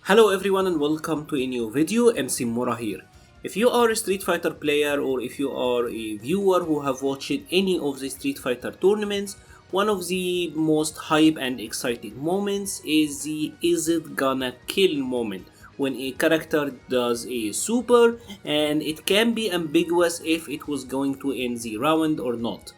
Hello everyone and welcome to a new video. MC-Mura here. If you are a Street Fighter player or if you are a viewer who have watched any of the Street Fighter tournaments, one of the most hype and exciting moments is the "is it gonna kill" moment, when a character does a super and it can be ambiguous if it was going to end the round or not.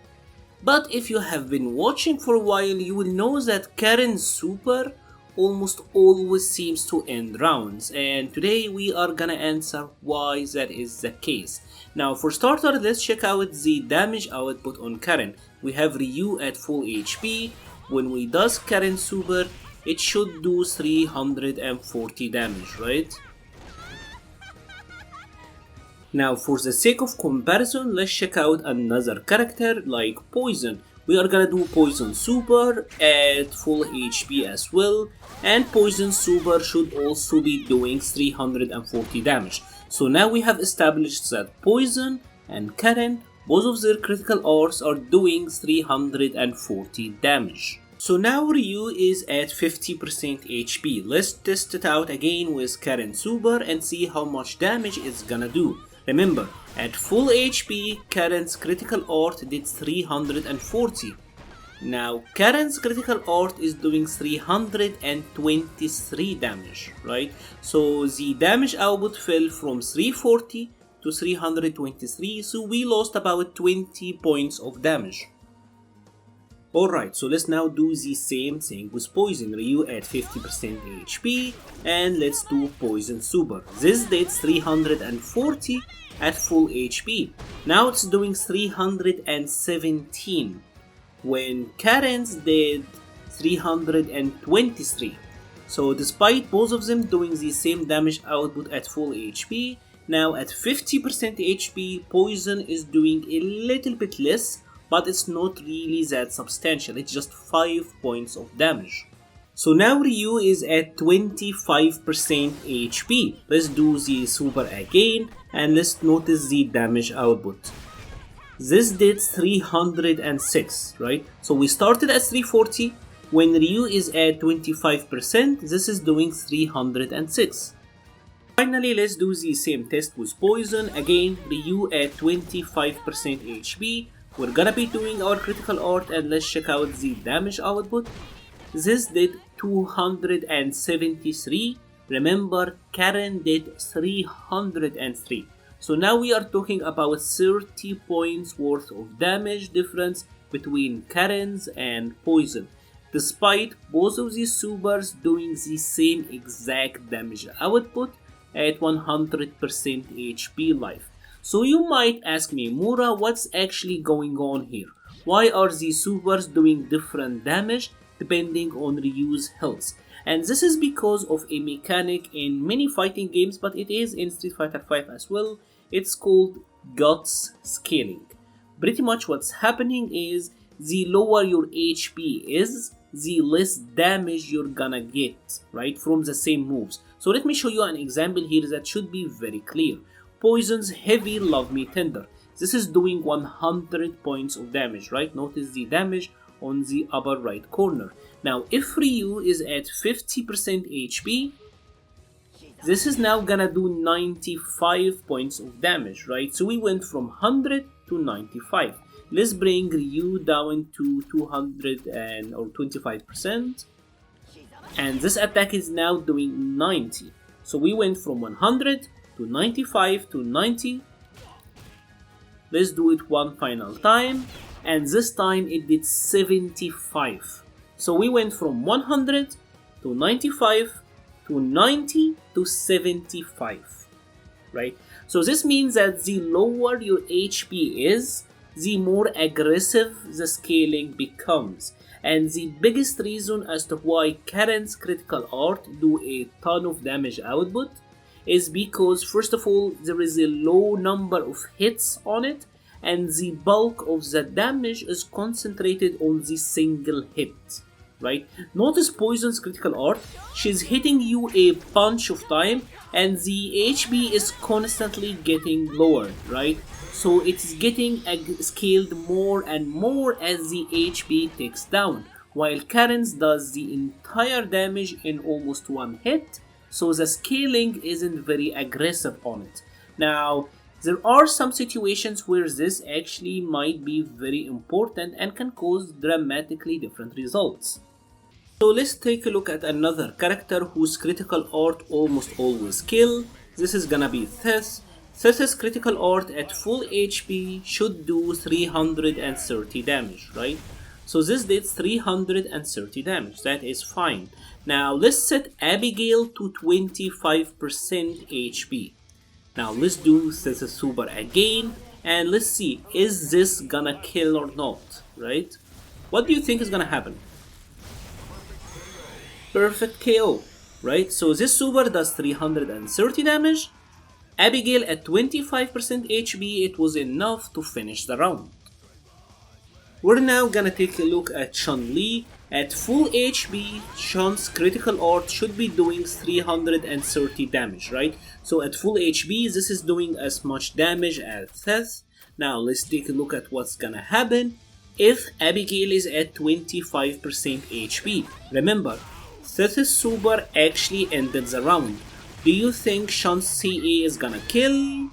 But if you have been watching for a while, you will know that Karin's super almost always seems to end rounds, and today we are gonna answer why that is the case. Now for starter, let's check out the damage output on Karin. We have Ryu at full HP. When we does Karin super, it should do 340 damage, right? Now for the sake of comparison, let's check out another character like Poison. We are gonna do Poison Super at full HP as well, and Poison Super should also be doing 340 damage. So now we have established that Poison and Karin, both of their critical arts are doing 340 damage. So now Ryu is at 50% HP. Let's test it out again with Karin Super and see how much damage it's gonna do. Remember, at full HP, Karin's critical art did 340. Now, Karin's critical art is doing 323 damage, right? So the damage output fell from 340 to 323, so we lost about 20 points of damage. Alright, so let's now do the same thing with Poison Ryu at 50% HP, and let's do Poison Super. This did 340 at full HP. Now it's doing 317, when Karin's did 323. So despite both of them doing the same damage output at full HP, now at 50% HP, Poison is doing a little bit less, but it's not really that substantial, it's just 5 points of damage. So now Ryu is at 25% HP. Let's do the super again and let's notice the damage output. This did 306, right? So we started at 340. When Ryu is at 25%, this is doing 306. Finally, let's do the same test with Poison. Again, Ryu at 25% HP. We're gonna be doing our critical art and let's check out the damage output. This did 273. Remember, Karin did 303. So now we are talking about 30 points worth of damage difference between Karin's and Poison, despite both of these supers doing the same exact damage output at 100% HP life. So you might ask me, Mura, what's actually going on here? Why are these supers doing different damage depending on Ryu's health? And this is because of a mechanic in many fighting games, but it is in Street Fighter V as well. It's called guts scaling. Pretty much what's happening is the lower your HP is, the less damage you're gonna get, right, from the same moves. So let me show you an example here that should be very clear. Poison's Heavy Love Me Tender. This is doing 100 points of damage, right? Notice the damage on the upper right corner. Now, if Ryu is at 50% HP, this is now gonna do 95 points of damage, right? So we went from 100 to 95. Let's bring Ryu down to 200 or 25%. And this attack is now doing 90. So we went from 100 to 95 to 90. Let's do it one final time, and this time it did 75. So we went from 100 to 95 to 90 to 75, right? So this means that the lower your HP is, the more aggressive the scaling becomes. And the biggest reason as to why Karin's critical art do a ton of damage output is because, first of all, there is a low number of hits on it, and the bulk of the damage is concentrated on the single hit, right? Notice Poison's critical art, she's hitting you a bunch of time and the HP is constantly getting lower, right? So it's getting scaled more and more as the HP ticks down, while Karin's does the entire damage in almost one hit. so the scaling isn't very aggressive on it. Now, there are some situations where this actually might be very important and can cause dramatically different results. So let's take a look at another character whose critical art almost always kill. This is gonna be Theth. Theth's critical art at full HP should do 330 damage, right? So this did 330 damage, that is fine. Now let's set Abigail to 25% HP. Now let's do Theth's super again and let's see, is this gonna kill or not, right? What do you think is gonna happen? Perfect KO, right? So this super does 330 damage. Abigail at 25% HP, it was enough to finish the round. We're now gonna take a look at Chun-Li. At full HP, Chun's critical art should be doing 330 damage, right? So at full HP, this is doing as much damage as Theth. Now let's take a look at what's gonna happen if Abigail is at 25% HP. Remember, Theth's super actually ended the round. Do you think Chun's CA is gonna kill?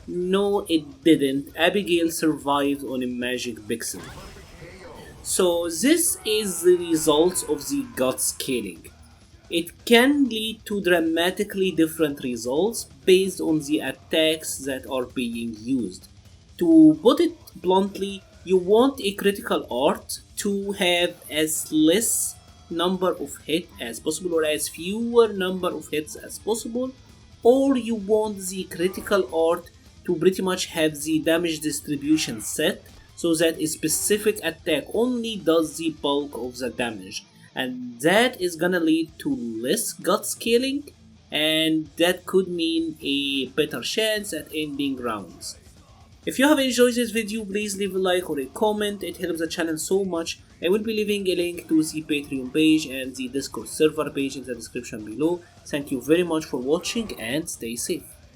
No, it didn't. Abigail survived on a magic pixel. So this is the result of the gut scaling. It can lead to dramatically different results based on the attacks that are being used. To put it bluntly, you want a critical art to have as less number of hits as possible or as fewer number of hits as possible, or you want the critical art to pretty much have the damage distribution set so that a specific attack only does the bulk of the damage, and that is gonna lead to less gut scaling, and that could mean a better chance at ending rounds. If you have enjoyed this video, please leave a like or a comment, it helps the channel so much. I will be leaving a link to the Patreon page and the Discord server page in the description below. Thank you very much for watching and stay safe.